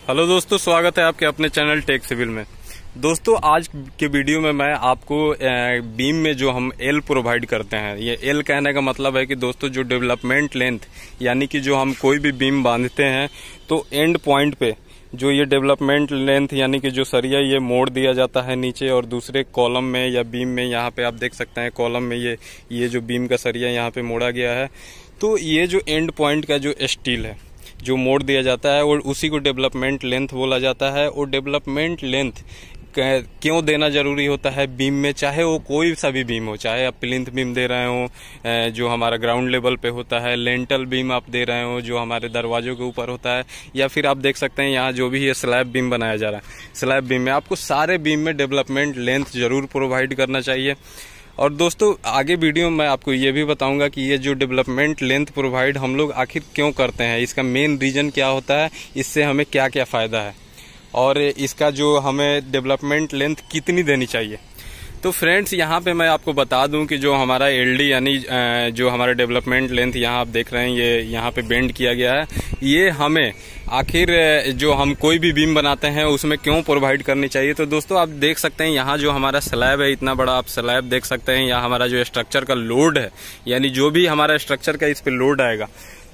Hello दोस्तों, स्वागत है आपके अपने चैनल टेक सिविल में। दोस्तों, आज के वीडियो में मैं आपको बीम में जो हम एल प्रोवाइड करते हैं, ये एल कहने का मतलब है कि दोस्तों जो डेवलपमेंट लेंथ यानी कि जो हम कोई भी बीम बांधते हैं तो एंड पॉइंट पे जो ये डेवलपमेंट लेंथ यानी कि जो सरिया ये मोड़ दिया जाता है नीचे और दूसरे कॉलम में या बीम में, यहाँ पे आप देख सकते हैं कॉलम में ये जो बीम का सरिया यहाँ पे मोड़ा गया है, तो ये जो एंड पॉइंट का जो स्टील है जो मोड़ दिया जाता है और उसी को डेवलपमेंट लेंथ बोला जाता है। और डेवलपमेंट लेंथ क्यों देना जरूरी होता है बीम में, चाहे वो कोई सा भी बीम हो, चाहे आप प्लिंथ बीम दे रहे हो जो हमारा ग्राउंड लेवल पे होता है, लेंटल बीम आप दे रहे हो जो हमारे दरवाजों के ऊपर होता है, या फिर आप देख सकते हैं यहाँ जो भी ये स्लैब बीम बनाया जा रहा है, स्लैब बीम में आपको सारे बीम में डेवलपमेंट लेंथ जरूर प्रोवाइड करना चाहिए। और दोस्तों आगे वीडियो में मैं आपको ये भी बताऊंगा कि ये जो डेवलपमेंट लेंथ प्रोवाइड हम लोग आखिर क्यों करते हैं, इसका मेन रीजन क्या होता है, इससे हमें क्या क्या फायदा है और इसका जो हमें डेवलपमेंट लेंथ कितनी देनी चाहिए। तो फ्रेंड्स, यहाँ पे मैं आपको बता दूं कि जो हमारा एलडी यानी जो हमारा डेवलपमेंट लेंथ यहाँ आप देख रहे हैं ये यहाँ पे बेंड किया गया है, ये हमें आखिर जो हम कोई भी बीम बनाते हैं उसमें क्यों प्रोवाइड करनी चाहिए। तो दोस्तों आप देख सकते हैं यहाँ जो हमारा स्लैब है, इतना बड़ा आप स्लैब देख सकते हैं, यहाँ हमारा जो स्ट्रक्चर का लोड है यानी जो भी हमारा स्ट्रक्चर का इस पे लोड आएगा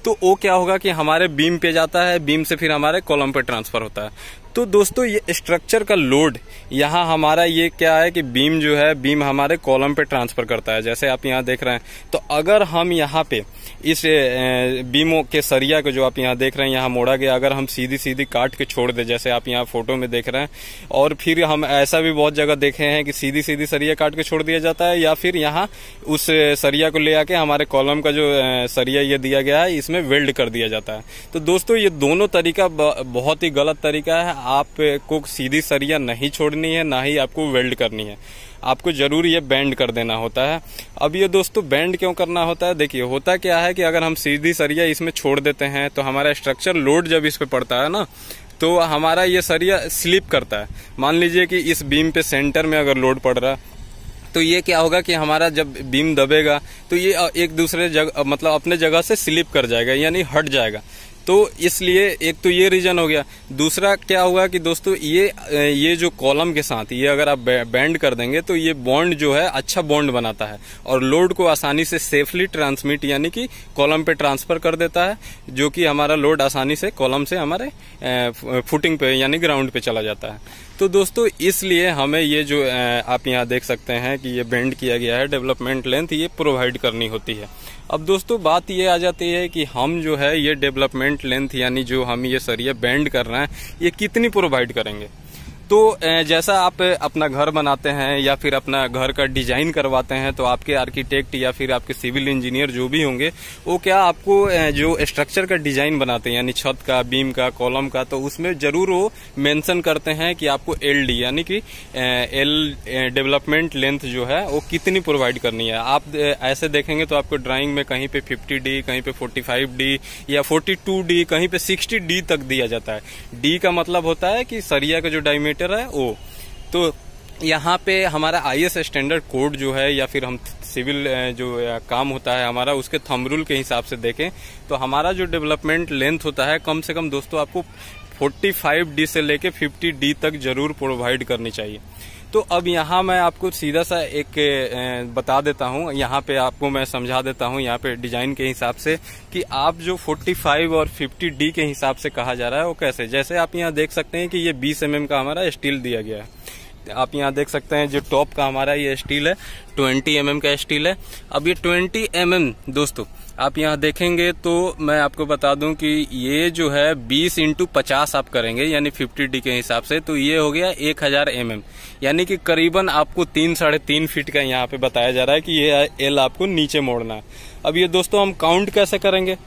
तो वो क्या होगा कि हमारे बीम पे जाता है, बीम से फिर हमारे कॉलम पे ट्रांसफर होता है। तो दोस्तों ये स्ट्रक्चर का लोड यहाँ हमारा ये क्या है कि बीम जो है बीम हमारे कॉलम पे ट्रांसफर करता है, जैसे आप यहाँ देख रहे हैं। तो अगर हम यहाँ पे इस बीमों के सरिया को जो आप यहाँ देख रहे हैं यहाँ मोड़ा गया, अगर हम सीधी सीधी काट के छोड़ दे, जैसे आप यहाँ फोटो में देख रहे हैं, और फिर हम ऐसा भी बहुत जगह देखे हैं कि सीधी सीधी सरिया काट के छोड़ दिया जाता है, या फिर यहाँ उस सरिया को ले आके हमारे कॉलम का जो सरिया ये दिया गया है इसमें वेल्ड कर दिया जाता है। तो दोस्तों ये दोनों तरीका बहुत ही गलत तरीका है। आपको सीधी सरिया नहीं छोड़नी है, ना ही आपको वेल्ड करनी है, आपको जरूर ये बेंड कर देना होता है। अब ये दोस्तों बेंड क्यों करना होता है, देखिए होता क्या है कि अगर हम सीधी सरिया इसमें छोड़ देते हैं तो हमारा स्ट्रक्चर लोड जब इस पे पड़ता है ना तो हमारा ये सरिया स्लिप करता है। मान लीजिए कि इस बीम पे सेंटर में अगर लोड पड़ रहा है तो ये क्या होगा कि हमारा जब बीम दबेगा तो ये एक दूसरे जगह मतलब अपने जगह से स्लिप कर जाएगा यानी हट जाएगा। तो इसलिए एक तो ये रीजन हो गया। दूसरा क्या होगा कि दोस्तों ये जो कॉलम के साथ ये अगर आप बेंड कर देंगे तो ये बॉन्ड जो है अच्छा बॉन्ड बनाता है और लोड को आसानी से सेफली ट्रांसमिट यानी कि कॉलम पे ट्रांसफर कर देता है, जो कि हमारा लोड आसानी से कॉलम से हमारे फुटिंग पे यानी ग्राउंड पे चला जाता है। तो दोस्तों इसलिए हमें ये जो आप यहाँ देख सकते हैं कि ये बेंड किया गया है डेवलपमेंट लेंथ ये प्रोवाइड करनी होती है। अब दोस्तों बात ये आ जाती है कि हम जो है ये डेवलपमेंट लेंथ यानी जो हम ये सरिया बेंड कर रहे हैं ये कितनी प्रोवाइड करेंगे। तो जैसा आप अपना घर बनाते हैं या फिर अपना घर का डिजाइन करवाते हैं तो आपके आर्किटेक्ट या फिर आपके सिविल इंजीनियर जो भी होंगे वो क्या आपको जो स्ट्रक्चर का डिजाइन बनाते हैं यानी छत का, बीम का, कॉलम का, तो उसमें जरूर वो मेंशन करते हैं कि आपको एलडी यानी कि एल डेवलपमेंट लेंथ जो है वो कितनी प्रोवाइड करनी है। आप ऐसे देखेंगे तो आपको ड्राइंग में कहीं पे 50D, कहीं पे 45D या 42D, कहीं पे 60D तक दिया जाता है। डी का मतलब होता है कि सरिया का जो डायमीटर है वो। तो यहाँ पे हमारा आईएस स्टैंडर्ड कोड जो है या फिर हम सिविल जो काम होता है हमारा उसके थंब रूल के हिसाब से देखें तो हमारा जो डेवलपमेंट लेंथ होता है कम से कम दोस्तों आपको 45D से लेके 50D तक जरूर प्रोवाइड करनी चाहिए। तो अब यहाँ मैं आपको सीधा सा एक बता देता हूँ, यहाँ पे आपको मैं समझा देता हूँ यहाँ पे डिजाइन के हिसाब से कि आप जो 45 और 50D के हिसाब से कहा जा रहा है वो कैसे। जैसे आप यहाँ देख सकते हैं कि ये 20 mm का हमारा स्टील दिया गया है। आप यहाँ देख सकते हैं जो टॉप का हमारा ये स्टील है 20 mm का स्टील है। अब ये 20 mm दोस्तों आप यहाँ देखेंगे तो मैं आपको बता दूं कि ये जो है 20 × 50 आप करेंगे यानी 50D के हिसाब से तो ये हो गया 1000 mm यानी कि करीबन आपको 3-3.5 फीट का यहाँ पे बताया जा रहा है कि ये एल आपको नीचे मोड़ना है। अब ये दोस्तों हम काउंट कैसे करेंगे,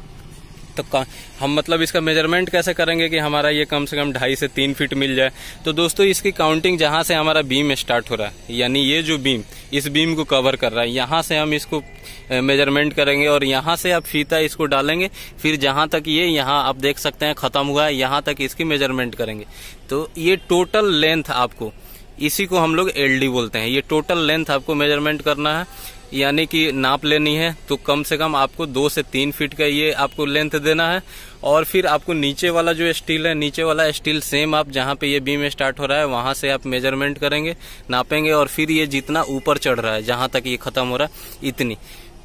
तो हम मतलब इसका मेजरमेंट कैसे करेंगे कि हमारा ये कम से कम 2.5 से 3 फीट मिल जाए। तो दोस्तों इसकी काउंटिंग जहां से हमारा बीम स्टार्ट हो रहा है यानी ये जो बीम इस बीम को कवर कर रहा है यहाँ से हम इसको मेजरमेंट करेंगे और यहाँ से आप फीता इसको डालेंगे, फिर जहां तक ये यहाँ आप देख सकते हैं खत्म हुआ है यहाँ तक इसकी मेजरमेंट करेंगे। तो ये टोटल लेंथ आपको, इसी को हम लोग एलडी बोलते हैं, ये टोटल लेंथ आपको मेजरमेंट करना है। यानी कि नाप लेनी है तो कम से कम आपको 2 से 3 फीट का ये आपको लेंथ देना है। और फिर आपको नीचे वाला जो स्टील है, नीचे वाला स्टील सेम आप जहाँ पे ये बीम स्टार्ट हो रहा है वहां से आप मेजरमेंट करेंगे, नापेंगे, और फिर ये जितना ऊपर चढ़ रहा है जहां तक ये खत्म हो रहा है इतनी,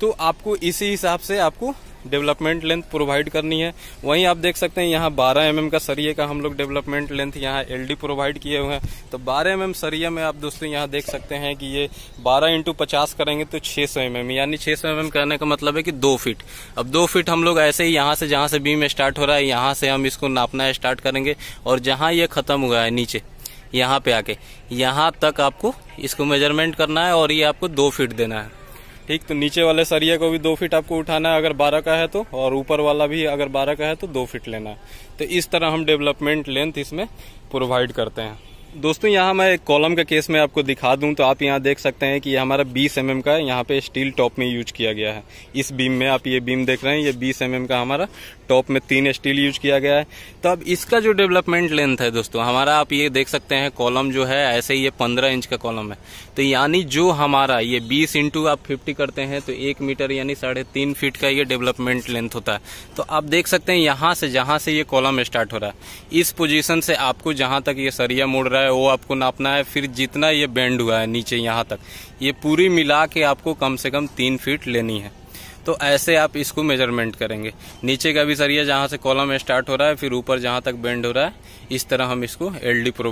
तो आपको इसी हिसाब से आपको डेवलपमेंट लेंथ प्रोवाइड करनी है। वहीं आप देख सकते हैं यहाँ 12 mm का सरिये का हम लोग डेवलपमेंट लेंथ यहाँ LD प्रोवाइड किए हुए हैं। तो 12 mm सरिया में आप दोस्तों यहाँ देख सकते हैं कि ये 12 × 50 करेंगे तो 600 mm, यानी 600 mm कहने का मतलब है कि 2 फीट। अब 2 फीट हम लोग ऐसे ही यहाँ से जहाँ से बीम स्टार्ट हो रहा है यहाँ से हम इसको नापना स्टार्ट करेंगे, और जहाँ ये खत्म हुआ है नीचे यहाँ पे आके यहाँ तक आपको इसको मेजरमेंट करना है और ये आपको 2 फीट देना है। ठीक, तो नीचे वाले सरिया को भी 2 फीट आपको उठाना है अगर 12 का है तो, और ऊपर वाला भी अगर 12 का है तो 2 फीट लेना है। तो इस तरह हम डेवलपमेंट लेंथ इसमें प्रोवाइड करते हैं। दोस्तों यहाँ मैं एक कॉलम के केस में आपको दिखा दूं तो आप यहाँ देख सकते हैं कि हमारा 20 mm का यहाँ पे स्टील टॉप में यूज किया गया है। इस बीम में आप ये बीम देख रहे हैं, ये 20 mm का हमारा टॉप में 3 स्टील यूज किया गया है। तो अब इसका जो डेवलपमेंट लेंथ है दोस्तों हमारा, आप ये देख सकते हैं कॉलम जो है ऐसे ये 15 इंच का कॉलम है। तो यानी जो हमारा ये 20 × आप 50 करते हैं तो 1 मीटर यानी 3.5 फीट का ये डेवलपमेंट लेंथ होता है। तो आप देख सकते हैं यहाँ से जहाँ से ये कॉलम स्टार्ट हो रहा है इस पोजीशन से आपको जहाँ तक ये सरिया मुड़ रहा है वो आपको नापना है। फिर जितना ये बेंड हुआ है नीचे यहाँ तक, ये पूरी मिला के आपको कम से कम 3 फीट लेनी है। तो ऐसे आप इसको मेजरमेंट करेंगे। नीचे का भी सरिया जहाँ से कॉलम स्टार्ट हो रहा है फिर ऊपर जहाँ तक बेंड हो रहा है, इस तरह हम इसको LD प्रोवाइड